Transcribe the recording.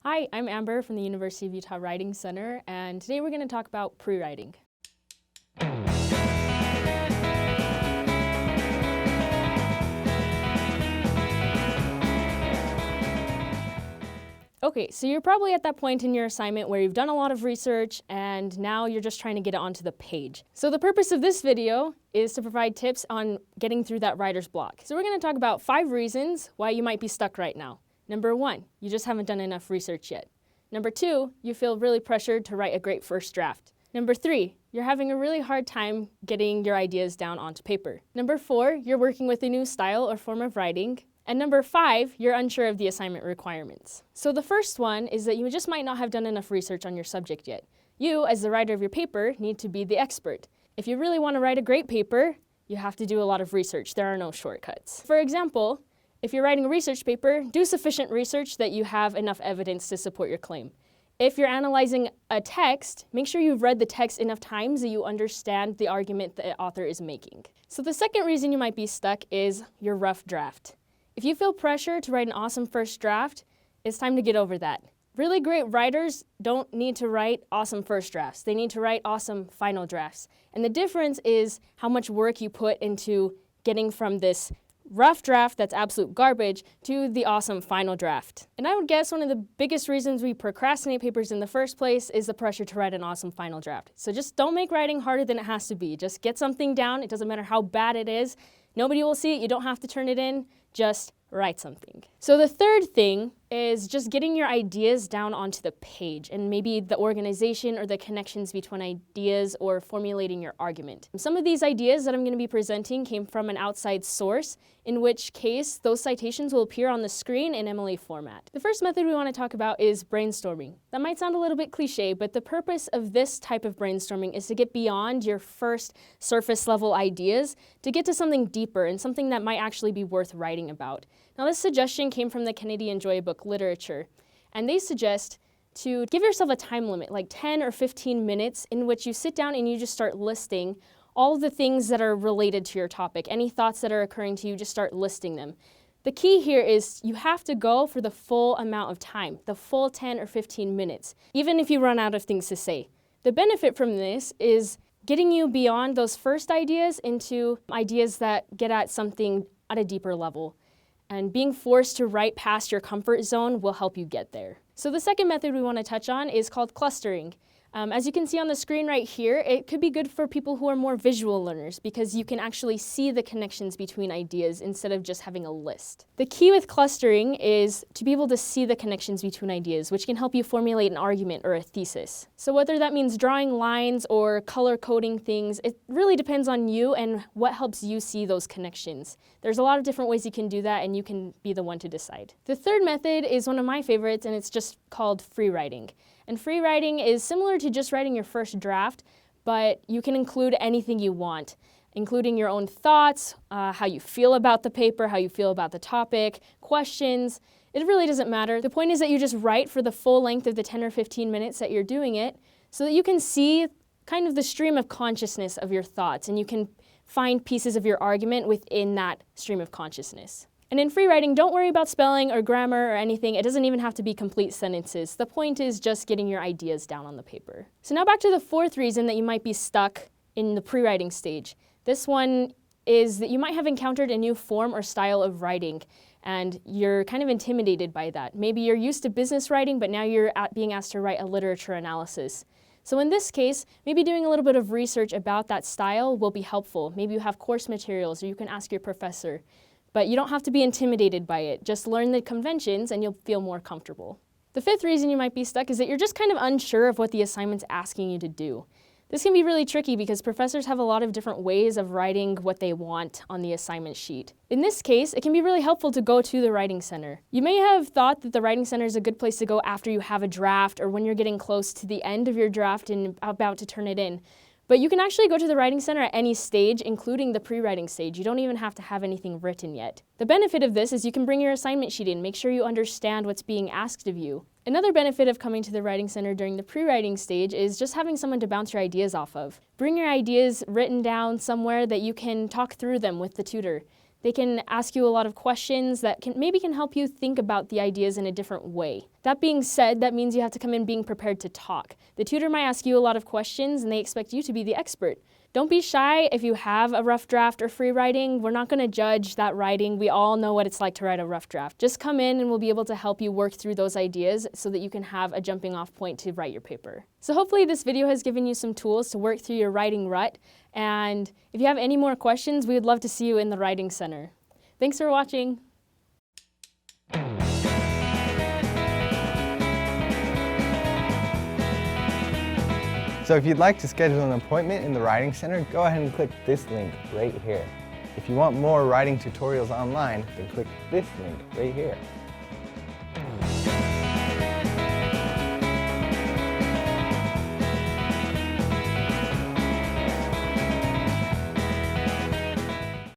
Hi, I'm Amber from the University of Utah Writing Center, and today we're going to talk about pre-writing. Okay, so you're probably at that point in your assignment where you've done a lot of research and now you're just trying to get it onto the page. So the purpose of this video is to provide tips on getting through that writer's block. So we're going to talk about 5 reasons why you might be stuck right now. Number 1, you just haven't done enough research yet. Number 2, you feel really pressured to write a great first draft. Number 3, you're having a really hard time getting your ideas down onto paper. Number 4, you're working with a new style or form of writing. And number 5, you're unsure of the assignment requirements. So the first one is that you just might not have done enough research on your subject yet. You, as the writer of your paper, need to be the expert. If you really want to write a great paper, you have to do a lot of research. There are no shortcuts. For example, if you're writing a research paper, do sufficient research that you have enough evidence to support your claim. If you're analyzing a text, make sure you've read the text enough times that you understand the argument the author is making. So the second reason you might be stuck is your rough draft. If you feel pressure to write an awesome first draft, it's time to get over that. Really great writers don't need to write awesome first drafts. They need to write awesome final drafts. And the difference is how much work you put into getting from this rough draft that's absolute garbage to the awesome final draft. And I would guess one of the biggest reasons we procrastinate papers in the first place is the pressure to write an awesome final draft. So just don't make writing harder than it has to be. Just get something down. It doesn't matter how bad it is. Nobody will see it. You don't have to turn it in. Just write something. So the third thing is just getting your ideas down onto the page and maybe the organization or the connections between ideas or formulating your argument. Some of these ideas that I'm going to be presenting came from an outside source, in which case those citations will appear on the screen in MLA format. The first method we want to talk about is brainstorming. That might sound a little bit cliche, but the purpose of this type of brainstorming is to get beyond your first surface level ideas to get to something deeper and something that might actually be worth writing about. Now, this suggestion came from the Kennedy and Joy book Literature, and they suggest to give yourself a time limit, like 10 or 15 minutes, in which you sit down and you just start listing all of the things that are related to your topic. Any thoughts that are occurring to you, just start listing them. The key here is you have to go for the full amount of time, the full 10 or 15 minutes, even if you run out of things to say. The benefit from this is getting you beyond those first ideas into ideas that get at something at a deeper level. And being forced to write past your comfort zone will help you get there. So the second method we want to touch on is called clustering. As you can see on the screen right here, it could be good for people who are more visual learners because you can actually see the connections between ideas instead of just having a list. The key with clustering is to be able to see the connections between ideas, which can help you formulate an argument or a thesis. So whether that means drawing lines or color coding things, it really depends on you and what helps you see those connections. There's a lot of different ways you can do that, and you can be the one to decide. The third method is one of my favorites, and it's just called free writing. And free writing is similar to just writing your first draft, but you can include anything you want, including your own thoughts, how you feel about the paper, how you feel about the topic, questions. It really doesn't matter. The point is that you just write for the full length of the 10 or 15 minutes that you're doing it so that you can see kind of the stream of consciousness of your thoughts, and you can find pieces of your argument within that stream of consciousness. And in free writing, don't worry about spelling or grammar or anything. It doesn't even have to be complete sentences. The point is just getting your ideas down on the paper. So now back to the fourth reason that you might be stuck in the pre-writing stage. This one is that you might have encountered a new form or style of writing, and you're kind of intimidated by that. Maybe you're used to business writing, but now you're being asked to write a literature analysis. So in this case, maybe doing a little bit of research about that style will be helpful. Maybe you have course materials, or you can ask your professor. But you don't have to be intimidated by it. Just learn the conventions and you'll feel more comfortable. The fifth reason you might be stuck is that you're just kind of unsure of what the assignment's asking you to do. This can be really tricky because professors have a lot of different ways of writing what they want on the assignment sheet. In this case, it can be really helpful to go to the Writing Center. You may have thought that the Writing Center is a good place to go after you have a draft or when you're getting close to the end of your draft and about to turn it in. But you can actually go to the Writing Center at any stage, including the pre-writing stage. You don't even have to have anything written yet. The benefit of this is you can bring your assignment sheet in, make sure you understand what's being asked of you. Another benefit of coming to the Writing Center during the pre-writing stage is just having someone to bounce your ideas off of. Bring your ideas written down somewhere that you can talk through them with the tutor. They can ask you a lot of questions that maybe can help you think about the ideas in a different way. That being said, that means you have to come in being prepared to talk. The tutor might ask you a lot of questions and they expect you to be the expert. Don't be shy if you have a rough draft or free writing. We're not going to judge that writing. We all know what it's like to write a rough draft. Just come in and we'll be able to help you work through those ideas so that you can have a jumping off point to write your paper. So hopefully this video has given you some tools to work through your writing rut. And if you have any more questions, we would love to see you in the Writing Center. Thanks for watching. So if you'd like to schedule an appointment in the Writing Center, go ahead and click this link right here. If you want more writing tutorials online, then click this link right here.